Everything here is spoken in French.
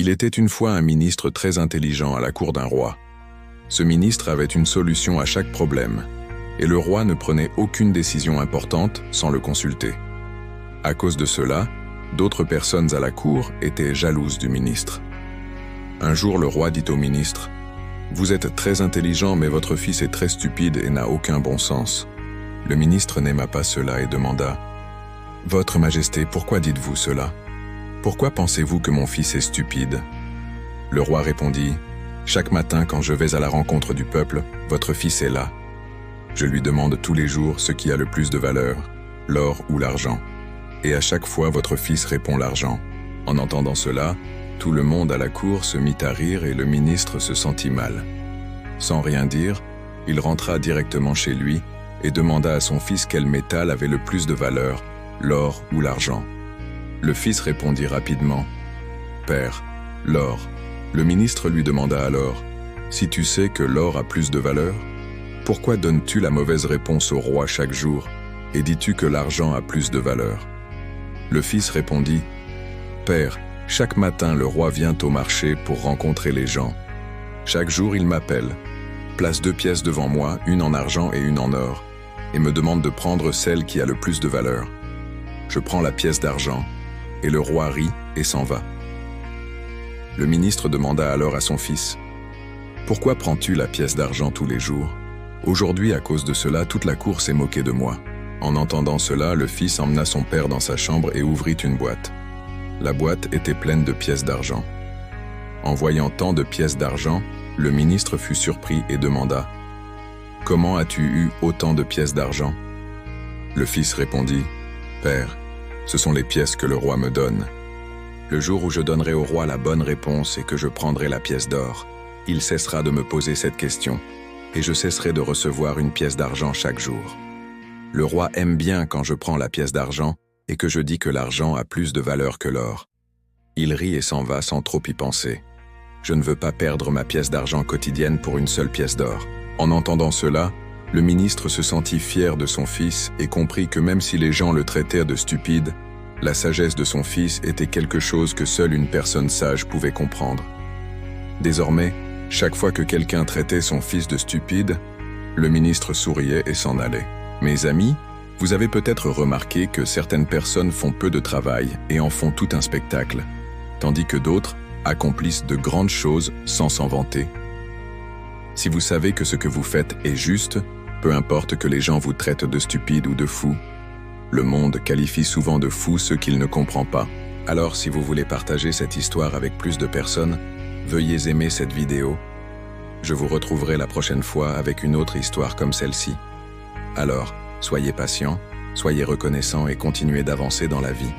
Il était une fois un ministre très intelligent à la cour d'un roi. Ce ministre avait une solution à chaque problème, et le roi ne prenait aucune décision importante sans le consulter. À cause de cela, d'autres personnes à la cour étaient jalouses du ministre. Un jour, le roi dit au ministre : « Vous êtes très intelligent, mais votre fils est très stupide et n'a aucun bon sens. » Le ministre n'aima pas cela et demanda : « Votre Majesté, pourquoi dites-vous cela ? Pourquoi pensez-vous que mon fils est stupide ?» Le roi répondit : « Chaque matin, quand je vais à la rencontre du peuple, votre fils est là. Je lui demande tous les jours ce qui a le plus de valeur, l'or ou l'argent. Et à chaque fois, votre fils répond l'argent. » En entendant cela, tout le monde à la cour se mit à rire et le ministre se sentit mal. Sans rien dire, il rentra directement chez lui et demanda à son fils quel métal avait le plus de valeur, l'or ou l'argent. Le fils répondit rapidement : « Père, l'or. » Le ministre lui demanda alors : « Si tu sais que l'or a plus de valeur, pourquoi donnes-tu la mauvaise réponse au roi chaque jour et dis-tu que l'argent a plus de valeur ?» Le fils répondit : « Père, chaque matin le roi vient au marché pour rencontrer les gens. Chaque jour il m'appelle, place 2 pièces devant moi, une en argent et une en or, et me demande de prendre celle qui a le plus de valeur. Je prends la pièce d'argent, et le roi rit et s'en va. » Le ministre demanda alors à son fils : « Pourquoi prends-tu la pièce d'argent tous les jours ? Aujourd'hui, à cause de cela, toute la cour s'est moquée de moi. » En entendant cela, le fils emmena son père dans sa chambre et ouvrit une boîte. La boîte était pleine de pièces d'argent. En voyant tant de pièces d'argent, le ministre fut surpris et demanda : « Comment as-tu eu autant de pièces d'argent ?» Le fils répondit : « Père, ce sont les pièces que le roi me donne. Le jour où je donnerai au roi la bonne réponse et que je prendrai la pièce d'or, il cessera de me poser cette question, et je cesserai de recevoir une pièce d'argent chaque jour. Le roi aime bien quand je prends la pièce d'argent et que je dis que l'argent a plus de valeur que l'or. Il rit et s'en va sans trop y penser. Je ne veux pas perdre ma pièce d'argent quotidienne pour une seule pièce d'or. » En entendant cela, le ministre se sentit fier de son fils et comprit que même si les gens le traitaient de stupide, la sagesse de son fils était quelque chose que seule une personne sage pouvait comprendre. Désormais, chaque fois que quelqu'un traitait son fils de stupide, le ministre souriait et s'en allait. Mes amis, vous avez peut-être remarqué que certaines personnes font peu de travail et en font tout un spectacle, tandis que d'autres accomplissent de grandes choses sans s'en vanter. Si vous savez que ce que vous faites est juste, peu importe que les gens vous traitent de stupide ou de fou, le monde qualifie souvent de fou ceux qu'il ne comprend pas. Alors si vous voulez partager cette histoire avec plus de personnes, veuillez aimer cette vidéo. Je vous retrouverai la prochaine fois avec une autre histoire comme celle-ci. Alors, soyez patient, soyez reconnaissant et continuez d'avancer dans la vie.